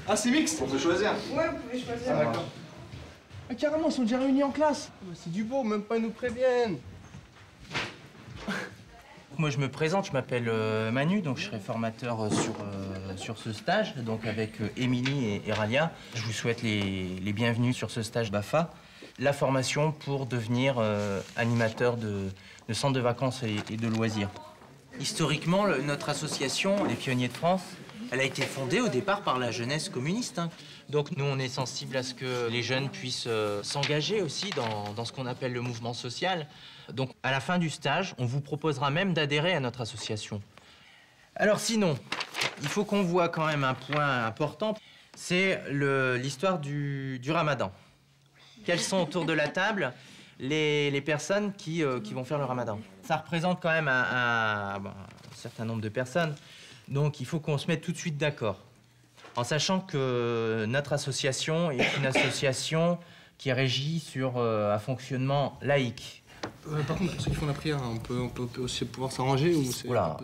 Ah, c'est mixte? On peut choisir? Ouais, vous pouvez choisir. Ah, d'accord. Ah, carrément, ils sont déjà réunis en classe. C'est du beau, même pas ils nous préviennent. Moi, je me présente, je m'appelle Manu, donc je serai formateur sur ce stage, donc avec Émilie et Ralia. Je vous souhaite les bienvenus sur ce stage BAFA. La formation pour devenir animateur de centre de vacances et de loisirs. Historiquement, notre association, les Pionniers de France, elle a été fondée au départ par la jeunesse communiste. Hein. Donc nous, on est sensible à ce que les jeunes puissent s'engager aussi dans ce qu'on appelle le mouvement social. Donc à la fin du stage, on vous proposera même d'adhérer à notre association. Alors sinon, il faut qu'on voit quand même un point important, c'est l'histoire du Ramadan. Quelles sont autour de la table les personnes qui vont faire le Ramadan? Ça représente quand même un certain nombre de personnes. Donc il faut qu'on se mette tout de suite d'accord. En sachant que notre association est une association qui est régie sur un fonctionnement laïque. Par contre, pour ceux qui font la prière, on peut aussi pouvoir s'arranger ou c'est... Oula.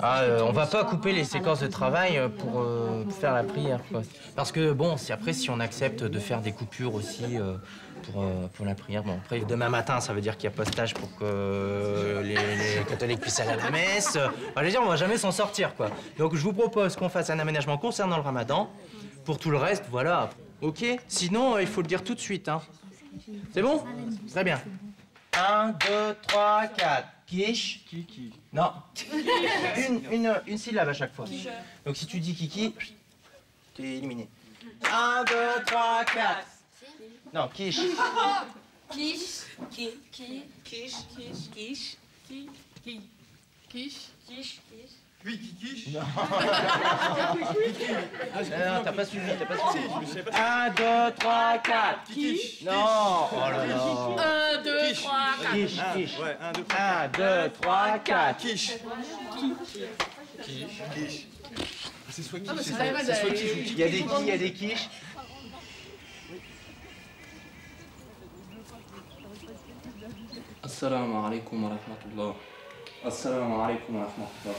On va pas couper les séquences de travail pour faire la prière, quoi. Parce que bon, si on accepte de faire des coupures aussi pour la prière, bon, après demain matin, ça veut dire qu'il n'y a pas de stage pour que les catholiques puissent aller à la messe. Enfin, je veux dire, on va jamais s'en sortir, quoi. Donc je vous propose qu'on fasse un aménagement concernant le Ramadan. Pour tout le reste, voilà. Ok? Sinon, il faut le dire tout de suite, hein. C'est bon? Très bien. 1, 2, 3, 4. Quiche. Kiki. Non. Une syllabe à chaque fois. Donc si tu dis Kiki, t'es éliminé. 1, 2, 3, 4. Non, quiche. Quiche. Quiche. Quiche. Quiche. Quiche. Quiche. Oui, Kiki. Non. Non, t'as pas suivi, 1, 2, 3, 4. Quiche. Non. Oh là là. 1, 2, 3, 4. Quiche, quiche. Ouais, 1, 2, 1, 2, 3, 4. Quiche. Quiche. C'est soit quiche, c'est va, soit quiche ou Il y a des qui, il y a des quiches. Assalamu alaikum wa rahmatullah. Assalamu alaikum wa rahmatullah.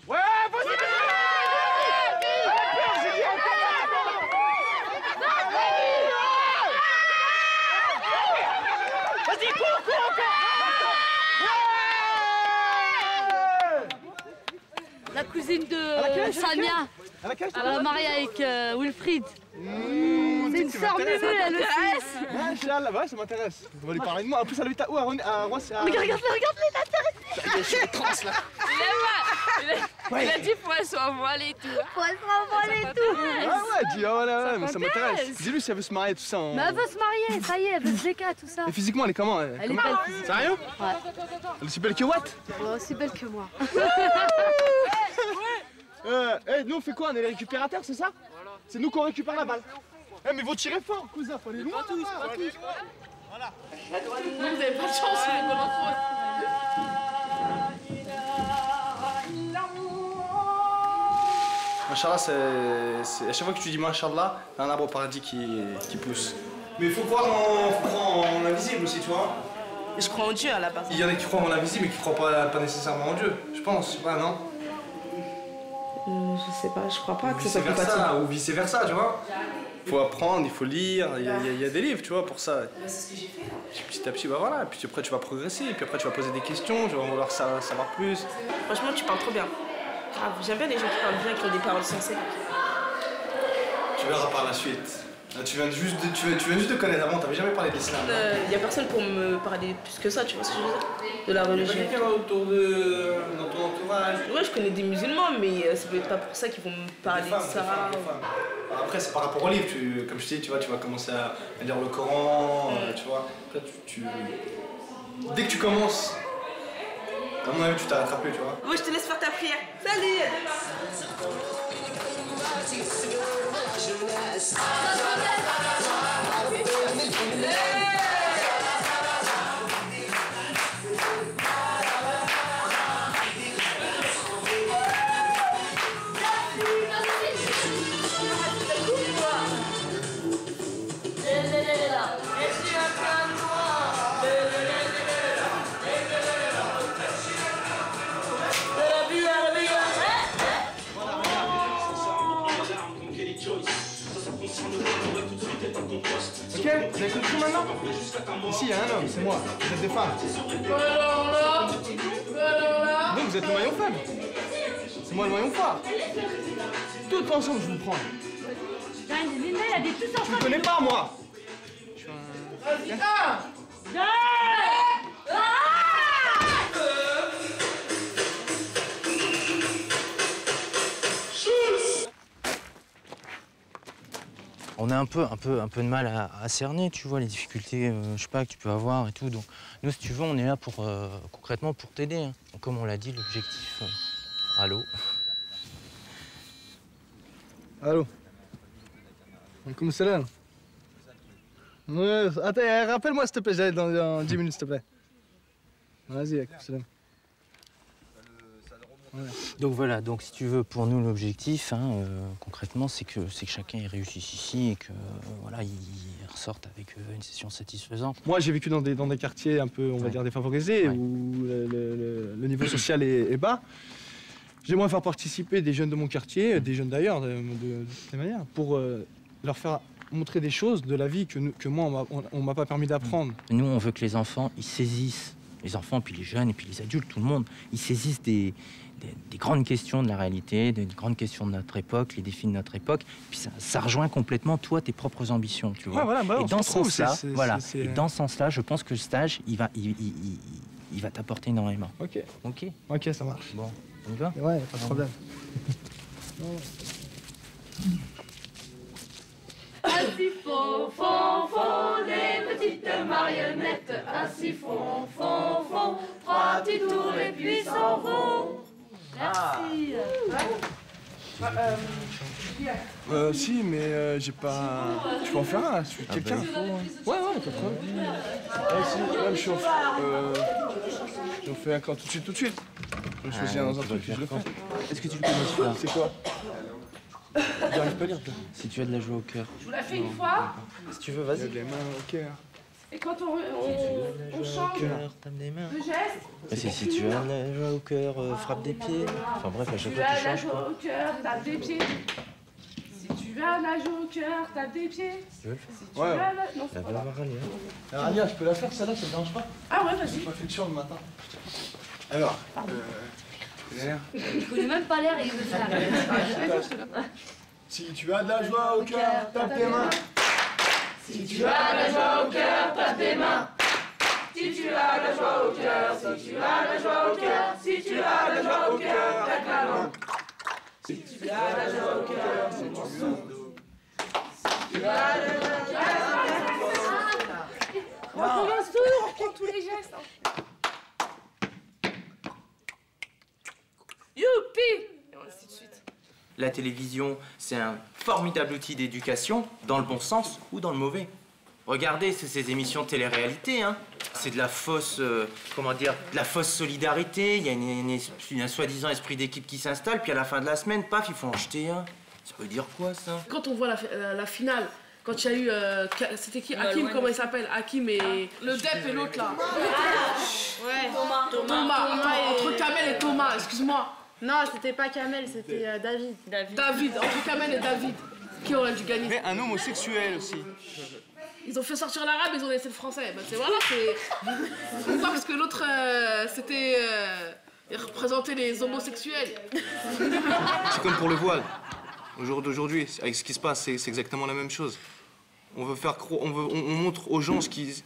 Ouais, vas-y, vas-y, cours La cousine de Samia. Elle a marié avec Wilfried. C'est une sœur mémée, elle aussi. Inch'Allah, ouais, ça m'intéresse. On va lui parler de moi. En plus, elle habite à où? À Roissy. Mais regarde-les, il Je suis trans là. Il a dit faut elle soit voilée et tout. faut se renvoyer et tout. Ah ouais, dis, oh là, ouais, mais ça m'intéresse. Dis-lui si elle veut se marier, tout ça. Mais elle veut se marier, ça y est, elle veut se déca, tout ça. Et physiquement, elle est comment? Elle est belle. Sérieux? Ouais. Elle est aussi belle que Watt? Elle est aussi belle que moi. Nous on fait quoi? On est les récupérateurs, c'est ça? Voilà. C'est nous qu'on récupère la balle. Mais faut tirer fort, cousin, faut aller loin. Pas tous. Voilà. Vous avez pas de chance, vous êtes dans la faute. Machallah, c'est à chaque fois que tu dis Machallah, t'as un arbre au paradis qui pousse. Mais il faut croire en l'invisible aussi, tu vois. Je crois en Dieu à la base. Il y en a qui croient en l'invisible mais qui croient pas nécessairement en Dieu. Je pense, je sais pas, non? Je sais pas, je crois pas que Vice ça soit compatible. versa, ou vice versa, tu vois. Il faut apprendre, il faut lire, il y a des livres, tu vois, pour ça. C'est ce que j'ai fait. Petit à petit, bah voilà, puis après tu vas progresser, puis après tu vas poser des questions, tu vas vouloir savoir plus. Franchement, tu parles trop bien. Grave, j'aime bien les gens qui parlent bien, qui ont des paroles sensées. Tu verras par la suite. Là, tu viens juste de connaître avant, t'avais jamais parlé d'islam. Y a personne pour me parler plus que ça, tu vois ce que je veux dire? De la religion. Il y a quelqu'un dans ton entourage. Ouais, je connais des musulmans, mais ça peut être pas pour ça qu'ils vont me parler de ça. Des femmes. Après, c'est par rapport au livre. Comme je te dis, tu vas commencer à lire le Coran, tu vois. Après, dès que tu commences, à mon avis, tu t'arrêteras plus, tu vois. Ouais, je te laisse faire ta prière. Salut! Là. Ok, vous avez compris maintenant? Ici, il y a un homme, c'est moi. Vous êtes des femmes. Donc vous êtes le maillon faible. C'est moi le maillon fort. Tout ensemble, je vous prends. Il y a des petits Tu me connais pas, moi. Je suis un... On a un peu de mal à cerner, tu vois, les difficultés, je sais pas, que tu peux avoir et tout. Donc, nous, si tu veux, on est là pour, concrètement, pour t'aider. Hein. Comme on l'a dit, l'objectif... Allô? Allô? Comme c'est là. Ouais, attends, rappelle-moi s'il te plaît, j'arrive dans 10 minutes s'il te plaît. Vas-y, salam. Ouais. Donc voilà, donc si tu veux, pour nous, l'objectif, hein, concrètement, c'est que chacun y réussisse ici et que voilà, il ressorte avec une session satisfaisante. Moi, j'ai vécu dans des quartiers un peu, on va dire, défavorisés, où le niveau social est bas. J'aimerais faire participer des jeunes de mon quartier, des jeunes d'ailleurs, de toutes les manières, pour leur faire montrer des choses de la vie que moi, on m'a pas permis d'apprendre. Nous, on veut que les enfants, ils saisissent, les enfants, puis les jeunes, et puis les adultes, tout le monde, ils saisissent des grandes questions de la réalité, des grandes questions de notre époque, les défis de notre époque. Puis ça rejoint complètement, toi, tes propres ambitions, tu vois. Ouais, voilà, et dans ce sens-là, et dans ce sens-là, je pense que le stage, il va t'apporter énormément. Ok. Ok. Ok, ça marche. Bon, on y va? Ouais, pas de problème. Ainsi font, les petites marionnettes. Ainsi font, trois petits tours et puis s'en vont. Merci. Si, mais j'ai pas... Tu peux en faire un, je suis quelqu'un. Ouais, pas de problème. Là, j'en fais un camp tout de suite. Je me choisis dans un truc, puis je le fais. Est-ce que tu le connais celui-là? C'est quoi? J'arrive pas à lire. Si tu as de la joie au cœur. Je vous la fais une fois. Si tu veux, Il y a vas-y. des mains au cœur. Et quand on change Tape des mains. de geste, Si tu as de la joie au cœur, frappe des pieds. Enfin bref, à chaque tu fois as tu la changes. joie au cœur, tape des pieds. Si tu as la joie au cœur, tape des pieds. Tu veux le faire? Tu as la... Non, La c'est pas là. voir aller. Alors, Alia, je peux la faire celle-là, ça te dérange pas? Ah ouais, vas-y. Réflexion le matin. Alors, Il connaît même pas l'air et il veut faire. si tu as de la joie au cœur, tape tes mains. Si tu as la joie au cœur, tape tes mains. Si tu as la joie au cœur, si tu as la joie au cœur, si tu as la joie au cœur, tape la main. Si tu as la joie au cœur, c'est ton son. Si tu as la joie au cœur, on recommence tout, on reprend tous les gestes. Youpi! Et ainsi de suite. La télévision, c'est un formidable outil d'éducation, dans le bon sens ou dans le mauvais. Regardez, c'est ces émissions de télé-réalité, hein. C'est de la fausse, comment dire, de la fausse solidarité. Il y a un soi-disant esprit d'équipe qui s'installe, puis à la fin de la semaine, paf, il faut en jeter un. Ça veut dire quoi, ça? Quand on voit la finale, quand il y a eu... c'était qui? Hakim, comment il s'appelle? Hakim et... Le Depp et l'autre, là. Ouais. Thomas. Entre Kamel et Thomas, excuse-moi. Non, c'était pas Kamel, c'était David. David, entre Kamel et David. Qui aurait dû gagner? Mais un homosexuel aussi. Ils ont fait sortir l'arabe, ils ont laissé le français. Ben, c'est voilà, c'est... Pourquoi? Parce que l'autre, c'était... il représentait les homosexuels. C'est comme pour le voile. Au jour d'aujourd'hui, avec ce qui se passe, c'est exactement la même chose. On veut faire croire, on montre aux gens ce qu'ils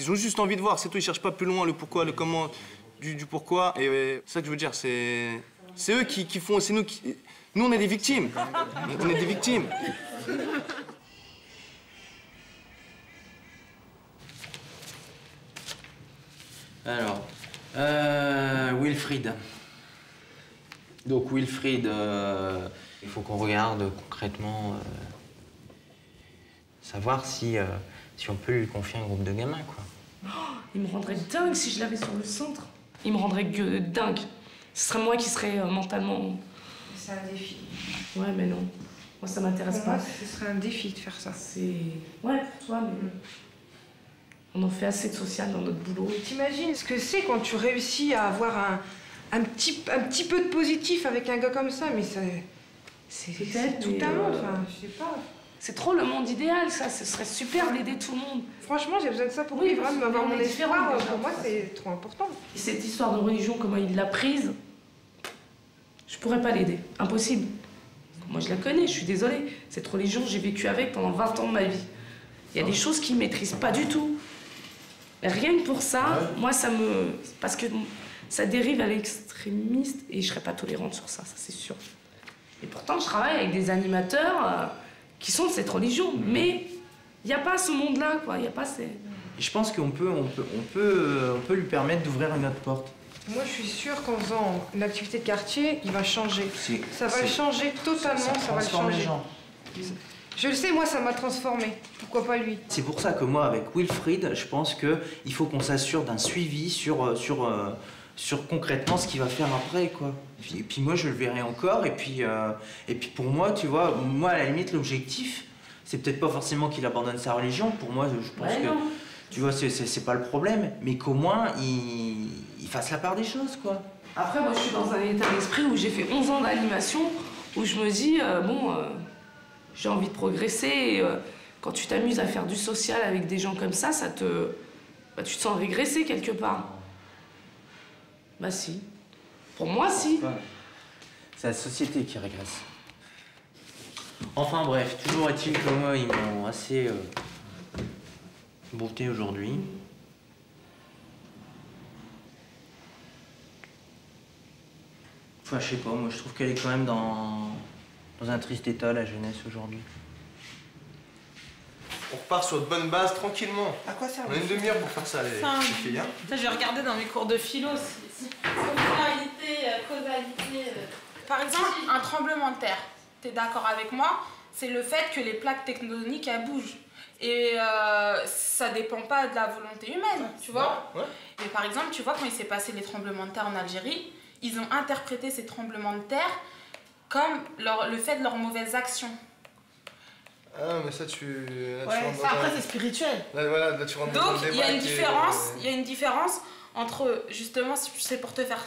ont juste envie de voir. C'est tout, ils cherchent pas plus loin le pourquoi, le comment, du pourquoi. Et c'est ça que je veux dire, c'est eux qui font, c'est nous qui... Nous, on est des victimes. On est des victimes. Alors, Wilfried. Donc Wilfried, il faut qu'on regarde concrètement, savoir si on peut lui confier un groupe de gamins, quoi. Oh, il me rendrait dingue si je l'avais sur le centre. Il me rendrait dingue. Ce serait moi qui serais mentalement... C'est un défi. Ouais, mais non. Moi, ça m'intéresse pas. Ce serait un défi de faire ça. C'est... Ouais, pour toi, mais... On en fait assez de social dans notre boulot. T'imagines ce que c'est quand tu réussis à avoir un petit peu de positif avec un gars comme ça, mais C'est peut-être tout un monde, enfin, je sais pas. C'est trop le monde idéal, ça. Ce serait super d'aider tout le monde. Franchement, j'ai besoin de ça pour vivre, hein, avoir mon espoir. Pour moi, c'est trop important. Et cette histoire de religion, comment il l'a prise, je pourrais pas l'aider. Impossible. Moi, je la connais, je suis désolée. Cette religion, j'ai vécu avec pendant 20 ans de ma vie. Il y a des choses qu'il ne maîtrise pas du tout. Mais rien que pour ça, moi, ça me... Parce que ça dérive à l'extrémiste et je serais pas tolérante sur ça, ça c'est sûr. Et pourtant, je travaille avec des animateurs qui sont de cette religion. Mais il n'y a pas ce monde-là, quoi. Il n'y a pas ces... Et je pense qu'on peut lui permettre d'ouvrir une autre porte. Moi, je suis sûre qu'en faisant une activité de quartier, il va changer. Ça va le changer totalement, ça va le changer. Les gens. Je le sais, moi, ça m'a transformé. Pourquoi pas lui? C'est pour ça que moi, avec Wilfried, je pense qu'il faut qu'on s'assure d'un suivi sur concrètement ce qu'il va faire après, quoi. Et puis moi, je le verrai encore. Et puis pour moi, tu vois, moi, à la limite, l'objectif, c'est peut-être pas forcément qu'il abandonne sa religion. Pour moi, je pense que... Non. Tu vois, c'est pas le problème, mais qu'au moins, il fasse la part des choses, quoi. Après, moi, je suis dans un état d'esprit où j'ai fait 11 ans d'animation, où je me dis, j'ai envie de progresser. Et, quand tu t'amuses à faire du social avec des gens comme ça, tu te sens régresser quelque part. Bah si. Pour moi, si. C'est la société qui régresse. Enfin bref, toujours est-il que moi, ils m'ont assez... bouffé aujourd'hui. Enfin, je sais pas, moi je trouve qu'elle est quand même dans un triste état, la jeunesse aujourd'hui. On repart sur de bonnes bases tranquillement. À quoi ça? On a une demi-heure pour faire ça, les filles. Hein. Ça, j'ai regardé dans mes cours de philo. Causalité. Par exemple, un tremblement de terre. T'es d'accord avec moi? C'est le fait que les plaques tectoniques, elles bougent. Et ça dépend pas de la volonté humaine, tu vois. Ouais. Mais par exemple, tu vois, quand il s'est passé les tremblements de terre en Algérie, ils ont interprété ces tremblements de terre comme le fait de leurs mauvaises actions. Ah, mais ça, tu ça, après, c'est spirituel. Là, tu rentres dans le débat. Donc, il y a une différence entre, justement, c'est pour te faire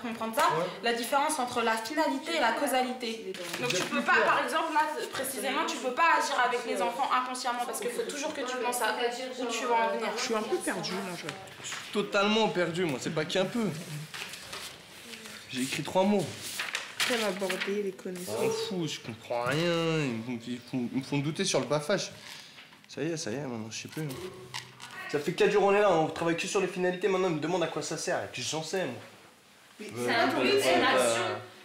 comprendre ça, la différence entre la finalité et la causalité. Donc tu peux pas, par exemple, là, précisément, tu peux pas agir avec les enfants inconsciemment parce qu'il faut toujours que tu penses à où tu vas en venir. Je suis un peu perdue, là. Je suis totalement perdu, moi. C'est pas qu'un peu. J'ai écrit 3 mots. Quel aborder les connaissances. Je m'en fous, je comprends rien. Ils me font douter sur le bafage. Ça y est, maintenant, je sais plus. Ça fait 4 jours on est là, on travaille que sur les finalités, maintenant ils me demandent à quoi ça sert, et puis j'en sais moi. Mais c'est un bruit, c'est une action.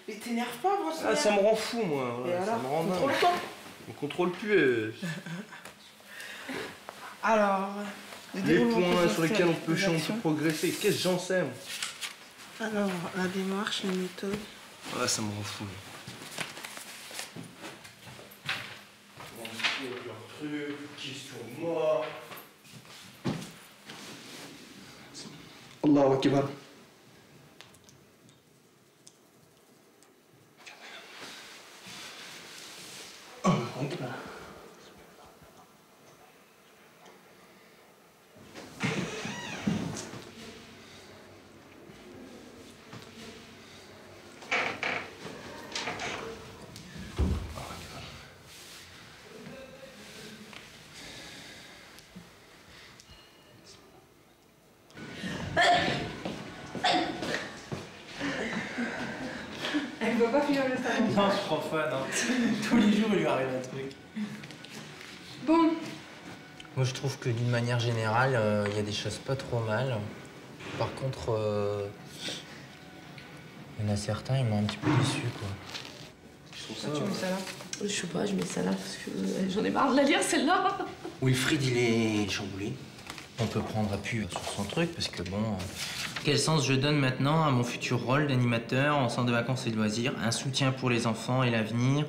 Mais t'énerve pas, moi. Ça me rend fou, moi. Et alors, ça me rend contrôle pas. On contrôle plus. Alors, les points sur lesquels on peut progresser, qu'est-ce que j'en sais, moi? Alors, la démarche, les méthodes. Ouais, ça me rend fou. Question de moi. Allahu Akbar. Elle ne va pas finir le salon. Non, je crois pas, non. Tous les jours, il lui arrive un truc. Bon. Moi, je trouve que d'une manière générale, il y a des choses pas trop mal. Par contre, il y en a certains, ils m'ont un petit peu déçu, quoi. Tu mets ça là? Je sais pas, je mets ça là parce que j'en ai marre de la lire, celle-là. Wilfried, il est chamboulé. On peut prendre appui sur son truc, parce que bon... Quel sens je donne maintenant à mon futur rôle d'animateur en centre de vacances et de loisirs? Un soutien pour les enfants et l'avenir,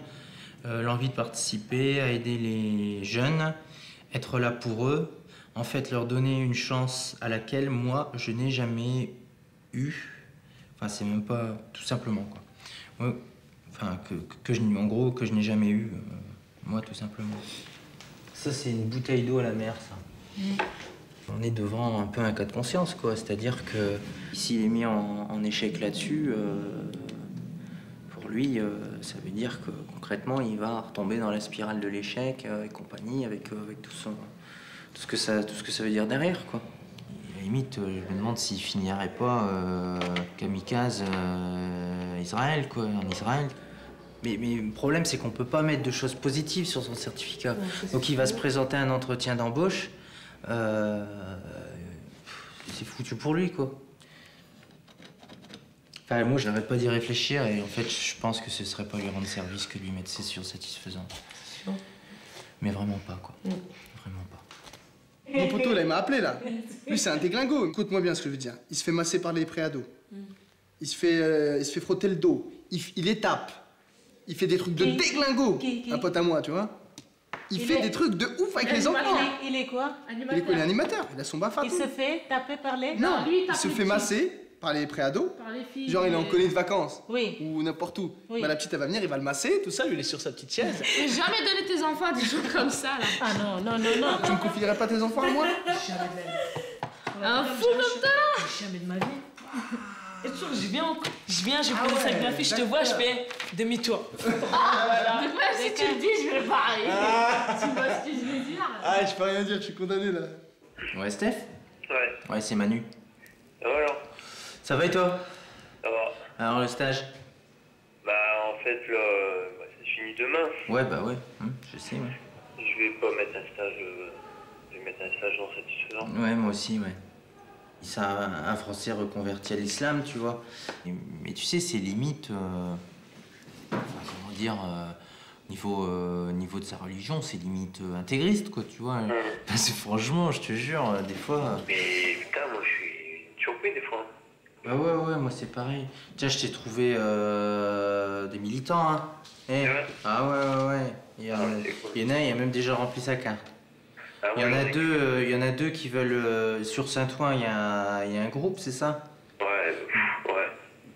l'envie de participer, à aider les jeunes, être là pour eux, en fait leur donner une chance à laquelle moi je n'ai jamais eu. Enfin, c'est même pas tout simplement, quoi. Ouais, enfin, en gros, que je n'ai jamais eu, moi, tout simplement. Ça, c'est une bouteille d'eau à la mer, ça. On est devant un peu un cas de conscience, quoi. C'est-à-dire que s'il est mis en échec là-dessus, pour lui, ça veut dire que concrètement, il va retomber dans la spirale de l'échec et compagnie avec tout ce que ça veut dire derrière, quoi. Et à la limite, je me demande s'il finirait pas kamikaze Israël, quoi, en Israël. Mais le problème, c'est qu'on peut pas mettre de choses positives sur son certificat. Donc il va se présenter à un entretien d'embauche. C'est foutu pour lui, quoi. Enfin, moi, je n'arrête pas d'y réfléchir et en fait, je pense que ce serait pas lui rendre service que lui mettre cession satisfaisante. Mais vraiment pas, quoi. Vraiment pas. Mon poteau, là, il m'a appelé, là. Lui, c'est un déglingo. Écoute-moi bien ce que je veux dire. Il se fait masser par les préados. Il se fait frotter le dos. Il les tape. Il fait des trucs de déglingo. Un pote à moi, tu vois. Il fait des trucs de ouf avec les enfants. Il est quoi? Il est animateur. Il a son BAFA. Il se fait taper par les... Non, il se fait masser par les préados. Genre, il est en colonie de vacances. Oui. Ou n'importe où. Oui. Bah, la petite, elle va venir, il va le masser, tout ça, lui, il est sur sa petite chaise. J'ai jamais donné tes enfants à des gens comme ça, là. Ah non. Tu me confierais pas tes enfants à moi? Un fou comme ça. Jamais de ma vie. Et toujours, je viens, je prends ça avec ma fille, je te vois, je fais demi-tour. Voilà. Si tu le dis, je vais pareil. Tu vois ce que je veux dire? Ah, je peux rien dire, je suis condamné, là. Ouais, Steph? Ouais. Ouais, c'est Manu. Alors? Ça va et toi? Ça va. Alors, le stage? Bah, en fait, là, c'est fini demain. Ouais, bah ouais, je sais, ouais. Je vais pas mettre un stage, je vais mettre un stage non satisfaisant. Ouais, moi aussi, ouais. C'est un Français reconverti à l'islam, tu vois. Mais tu sais, c'est limite... enfin, comment dire... niveau de sa religion, c'est limite intégriste, quoi, tu vois. Parce que franchement, je te jure, des fois... Mais putain, moi, je suis surpris des fois. Bah ouais, moi c'est pareil. Tiens, je t'ai trouvé des militants, hein. Ah ouais. Il y en a, il a même déjà rempli sa carte. Il y en a deux qui veulent... sur Saint-Ouen, il y a un groupe, c'est ça? Ouais.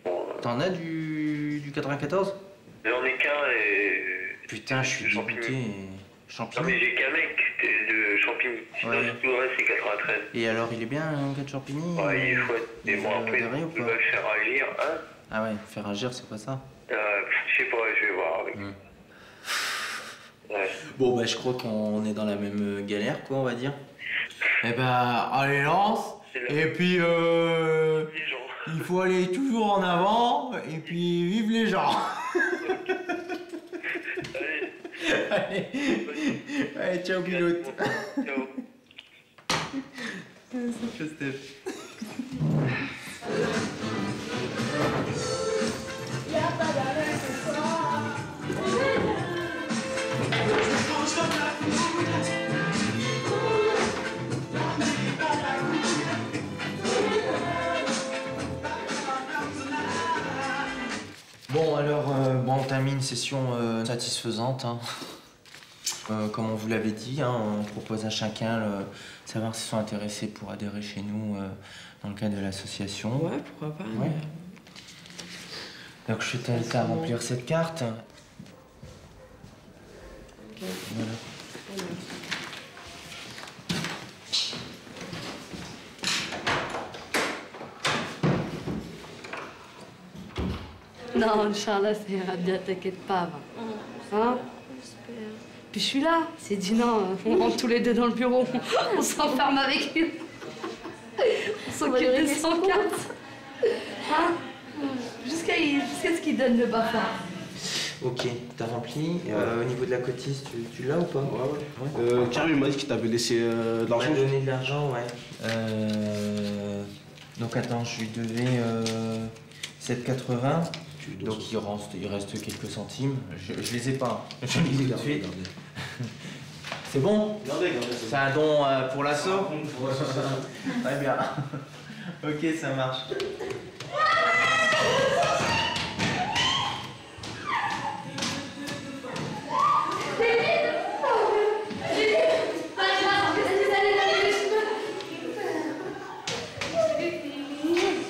Bon, T'en as du 94? j'en ai qu'un et... Putain, je suis dégoûté. Champigny. Non, mais j'ai qu'un mec de Champigny. Sinon, tout le reste, c'est 93. Et alors, il est bien, un gars de Champigny? Ouais, il est chouette. Et bon, après, il va le faire agir, hein? Ah ouais, faire agir, c'est pas ça? Je sais pas, je vais voir avec lui. Ouais. Bon, bah, je crois qu'on est dans la même galère, quoi, on va dire. Eh ben, allez, lance. Et puis, il faut aller toujours en avant, et puis vive les gens. Allez, ciao, pilote. Ciao. Ciao, Steph. Bon, alors, on termine une session satisfaisante. Hein. Comme on vous l'avait dit, hein, on propose à chacun de savoir s'ils sont intéressés pour adhérer chez nous dans le cadre de l'association. Ouais, pourquoi pas. Ouais. Donc je t'invite à remplir cette carte. Okay. Voilà. Non, Inch'Allah, ça ira bien, t'inquiète pas. Hein? Puis je suis là. C'est dit non, on rentre tous les deux dans le bureau. On s'enferme avec lui. On s'occupe des 104. Hein? Jusqu'à ce qu'il donne le BAFA. Ok, t'as rempli. Au niveau de la cotise, tu l'as ou pas? Ouais. Karim, il m'a dit qu'il t'avait laissé de l'argent. Il m'a donné de l'argent, ouais. Donc attends, je lui devais 7,80. Donc il reste quelques centimes. Je les ai pas. Je les ai tout de suite. C'est bon? Regardez. C'est un don pour l'assaut? Très bien. Ok, ça marche.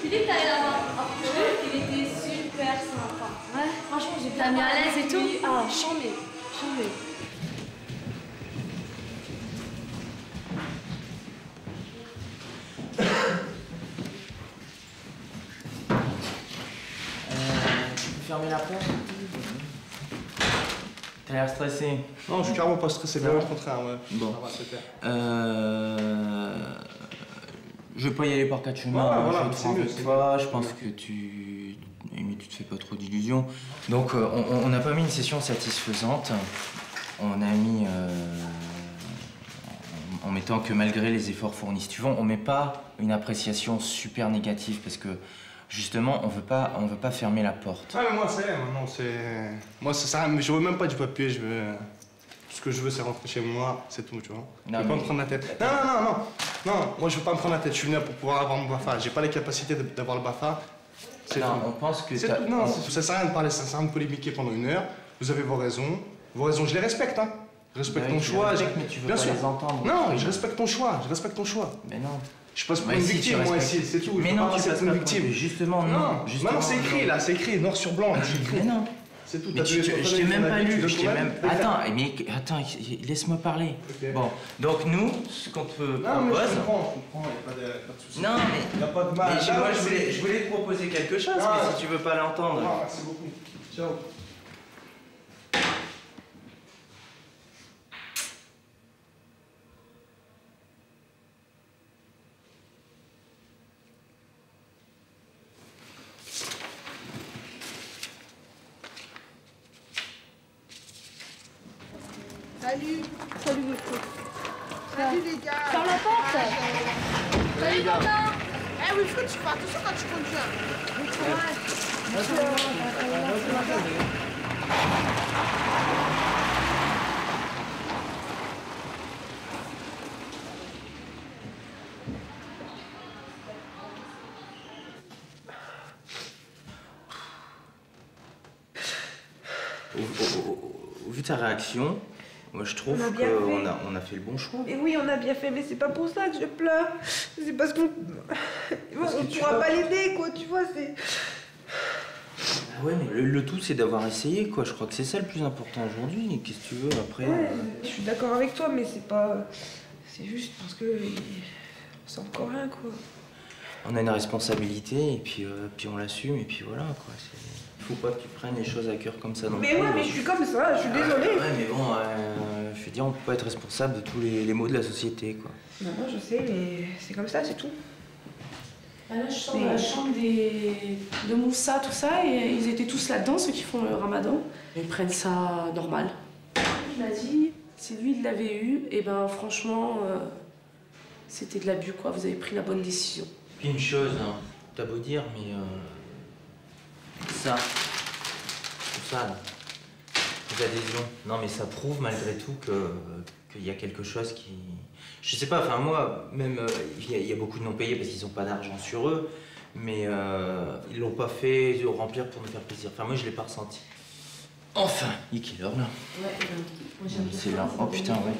Philippe, t'allais l'avoir. Il était super sympa. Ouais, franchement, j'ai bien mis à l'aise et tout. Ah, chambé. Tu peux fermer la porte? T'as l'air stressé. Non, je suis carrément pas stressé, bien au contraire, ouais. Bon. Ça va, c'est clair. Je vais pas y aller par quatre chemins. Ouais, voilà, je vais te rendre avec toi. Je pense que tu te fais pas trop d'illusions. Donc, on n'a pas mis une session satisfaisante. On a mis en mettant que malgré les efforts fournis, si tu veux, on met pas une appréciation super négative parce que justement, on veut pas fermer la porte. Ah mais moi ça y est, maintenant c'est... Moi ça sert à rien, je veux même pas du papier, je veux... Tout ce que je veux c'est rentrer chez moi, c'est tout, tu vois. Je veux pas me prendre la tête. Non, moi je veux pas me prendre la tête, je suis venu là pour pouvoir avoir mon BAFA. J'ai pas les capacités d'avoir le BAFA. Non, on pense que c'est tout. Non, ça sert à rien de parler, ça sert à rien de polémiquer pendant 1 heure. Vous avez vos raisons, je les respecte, hein. Je respecte ton choix. Mais tu veux bien pas sûr. les entendre. Non, je respecte ton choix, Mais non. Je passe pour une victime, moi, ici, c'est tout. Mais non, tu passes pour une victime. Justement, non. Non, c'est écrit, là, c'est écrit, noir sur blanc. Mais non. C'est tout. Mais je t'ai même pas lu. Attends, laisse-moi parler. Okay. Bon, donc nous, ce qu'on te propose... Non, mais je comprends, il n'y a pas de souci. Non, mais... Il n'y a pas de mal. Mais moi, je voulais te proposer quelque chose, mais si tu veux pas l'entendre... Non, merci beaucoup. Ciao. Salut. Salut, Salut les gars. Ferme la porte. Salut Quentin. Eh Wilfried, tu fais attention quand tu conduis. Au vu de ta réaction, moi je trouve qu'on a fait le bon choix. Mais oui, on a bien fait, mais c'est pas pour ça que je pleure. C'est parce qu'on pourra pas l'aider, quoi, tu vois, c'est... Ouais, mais le tout c'est d'avoir essayé, quoi. Je crois que c'est ça le plus important aujourd'hui. Qu'est-ce que tu veux après Ouais, je suis d'accord avec toi, mais c'est pas... C'est juste parce que... On sent encore rien, quoi. On a une responsabilité, et puis on l'assume, et puis voilà, quoi. Faut pas que tu prennes les choses à cœur comme ça non plus. Mais ouais, mais je suis comme ça, je suis désolée. Ouais, mais bon, je veux dire, on peut pas être responsable de tous les maux de la société, quoi. Non, je sais, mais c'est comme ça, c'est tout. Là, je sors de la chambre de Moussa, tout ça, et ils étaient tous là-dedans, ceux qui font le ramadan. Ils prennent ça normal. Il m'a dit, si lui, il l'avait eu, et ben franchement, c'était de l'abus, quoi. Vous avez pris la bonne décision. Puis une chose, hein, t'as beau dire, mais ça, tout ça, là, les adhésions, non mais ça prouve malgré tout qu'il y a quelque chose qui... Je sais pas, enfin moi, même, il y a beaucoup de non-payés parce qu'ils n'ont pas d'argent sur eux, mais ils l'ont pas fait remplir pour nous faire plaisir. Enfin moi je l'ai pas ressenti. Enfin, il est l'heure là. Ouais, moi j'aime bien. C'est là. Oh putain, ouais.